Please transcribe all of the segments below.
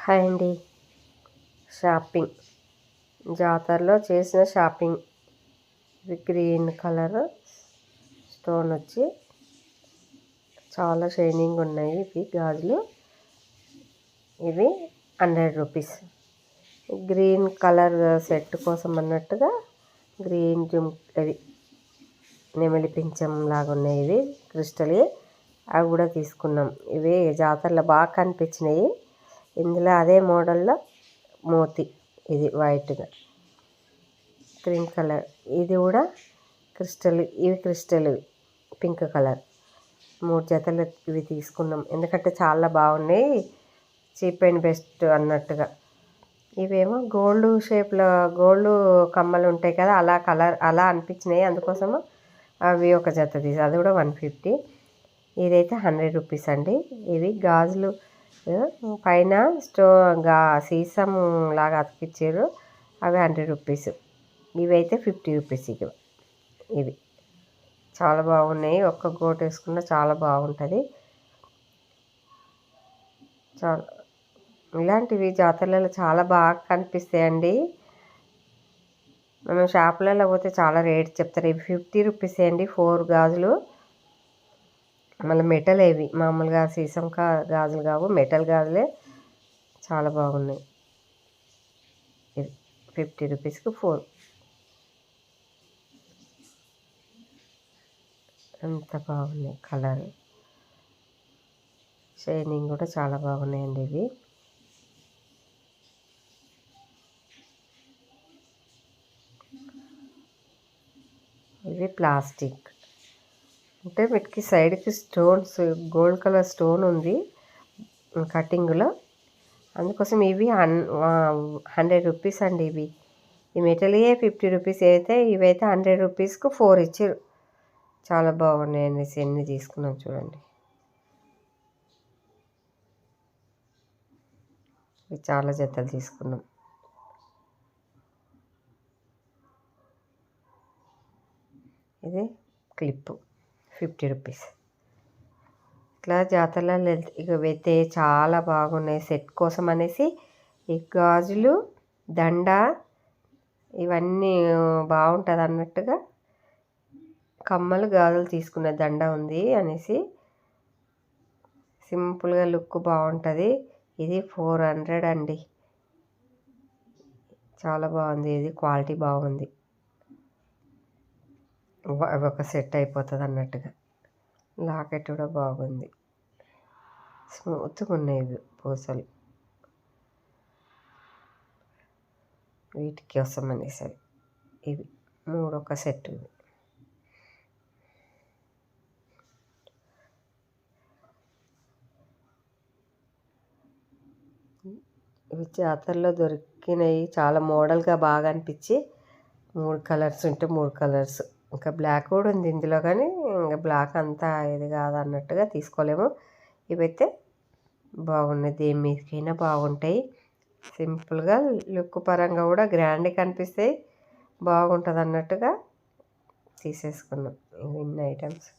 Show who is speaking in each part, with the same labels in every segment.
Speaker 1: Hi అండి. Shopping జాతరలో చేసిన షాపింగ్. ఇది గ్రీన్ కలర్ స్టోన్ వచ్చి చాలా షైనింగ్ ఉన్నాయి. ఇవి గాజులు, ఇవి 100 రూపీస్. గ్రీన్ కలర్ సెట్ కోసం అన్నట్టుగా గ్రీన్ జుమ్ అది నెమలి పింఛం లాగా ఉన్నాయి. ఇవి క్రిస్టల్, అవి కూడా తీసుకున్నాం. ఇవి జాతరలో బాగా కనిపించినాయి. ఇందులో అదే మోడల్లో మోతి, ఇది వైట్గా గ్రీన్ కలర్, ఇది కూడా క్రిస్టల్, ఇవి క్రిస్టల్ పింక్ కలర్. 3 జతలు ఇవి తీసుకున్నాం. ఎందుకంటే చాలా బాగున్నాయి, చీప్ అండ్ బెస్ట్ అన్నట్టుగా. ఇవేమో గోల్డ్ షేప్లో గోల్డ్ కమ్మలు ఉంటాయి కదా, అలా కలర్ అలా అనిపించినాయి. అందుకోసము అవి ఒక జత తీసి, అది కూడా 150. ఇదైతే 100 రూపీస్ అండి. ఇవి గాజులు పైన సీసం లాగా అతికిచ్చారు, అవి 100 రూపీస్. ఇవైతే 50 రూపీస్. ఇవి చాలా బాగున్నాయి. ఒక్క గోటు వేసుకున్న చాలా బాగుంటుంది. చాలా ఇలాంటివి జాతరలలో చాలా బాగా కనిపిస్తాయండి. మనం షాపులలో పోతే చాలా రేట్ చెప్తారు. ఇవి 50 రూపీస్ అండి. 4 గాజులు. మళ్ళీ మెటల్, ఇవి మామూలుగా సీసం గాజులు కావు, మెటల్ గాజులే. చాలా బాగున్నాయి. ఇది 50 రూపీస్కి 4. ఎంత బాగున్నాయి. కలర్ షైనింగ్ కూడా చాలా బాగున్నాయండి. ఇవి ప్లాస్టిక్ అంటే వీటికి సైడ్కి స్టోన్స్, గోల్డ్ కలర్ స్టోన్ ఉంది కటింగ్లో. అందుకోసం ఇవి 100 రూపీస్ అండి. ఈ మెటల్యే 50 రూపీస్ అయితే, ఇవైతే 100 రూపీస్కి 4 ఇచ్చారు. చాలా బాగున్నాయి అనేసి ఎన్ని తీసుకున్నాం చూడండి. ఇవి చాలా జతలు తీసుకున్నాం. ఇది క్లిప్పు 50 రూపీస్. ఇట్లా జాతరలలో అయితే చాలా బాగున్నాయి. సెట్ కోసం అనేసి ఈ గాజులు, దండ, ఇవన్నీ బాగుంటుంది అన్నట్టుగా కమ్మలు, గాజులు తీసుకునే దండ ఉంది అనేసి సింపుల్గా లుక్ బాగుంటుంది. ఇది 400 అండి. చాలా బాగుంది. ఇది క్వాలిటీ బాగుంది. ఒక సెట్ అయిపోతుంది అన్నట్టుగా. లాకెట్ కూడా బాగుంది, స్మూత్గా ఉన్నాయి ఇవి పూసలు. వీటికి కోసం అనేసి ఇవి 3 ఒక సెట్. ఇవి జాతరలో దొరికినాయి. చాలా మోడల్గా బాగా అనిపించి 3 కలర్స్ ఉంటే 3 కలర్స్, ఇంకా బ్లాక్ కూడా ఉంది ఇందులో, కానీ ఇంకా బ్లాక్ అంతా ఇది కాదు అన్నట్టుగా తీసుకోలేము. ఇవైతే బాగున్నాయి, దేని మీదకైనా బాగుంటాయి. సింపుల్గా లుక్ పరంగా కూడా గ్రాండ్గా కనిపిస్తాయి, బాగుంటుంది అన్నట్టుగా తీసేసుకున్నాం ఇన్ని ఐటమ్స్.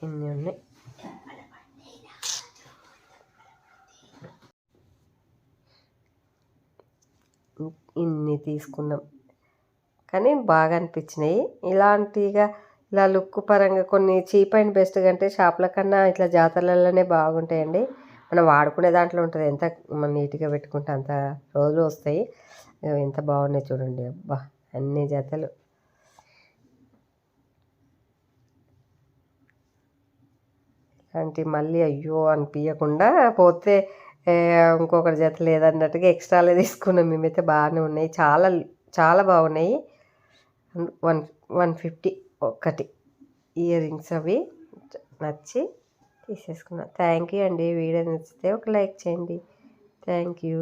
Speaker 1: ఇన్ని ఉన్నాయి. ఇన్ని తీసుకున్నాం, కానీ బాగా అనిపించినాయి. ఇలాంటిగా ఇలా లుక్ పరంగా కొన్ని చీప్ అండ్ బెస్ట్ కంటే షాపుల కన్నా ఇట్లా జాతరలలోనే బాగుంటాయండి. మనం వాడుకునే దాంట్లో ఉంటుంది. ఎంత మనం నీట్గా పెట్టుకుంటే అంత రోజులు వస్తాయి. ఎంత బాగున్నాయి చూడండి. అబ్బా, అన్ని జతలు. అంటే మళ్ళీ అయ్యో అనిపించకుండా పోతే ఇంకొకటి జత లేదన్నట్టుగా ఎక్స్ట్రాలే తీసుకున్నాం. మేమైతే బాగానే ఉన్నాయి, చాలా చాలా బాగున్నాయి. 150 ఒకటి ఇయర్ రింగ్స్, అవి నచ్చి తీసేసుకున్నాం. థ్యాంక్ యూ అండి. వీడియో నచ్చితే ఒక లైక్ చేయండి. Thank you.